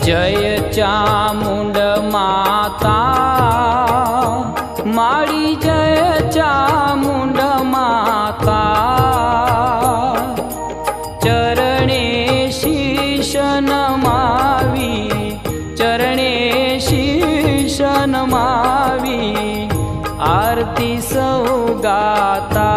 जय चामुंड माता मारी जय चामुंड माता चरणे शीश नमावी चरणे शीश नमावी आरती सौगाता।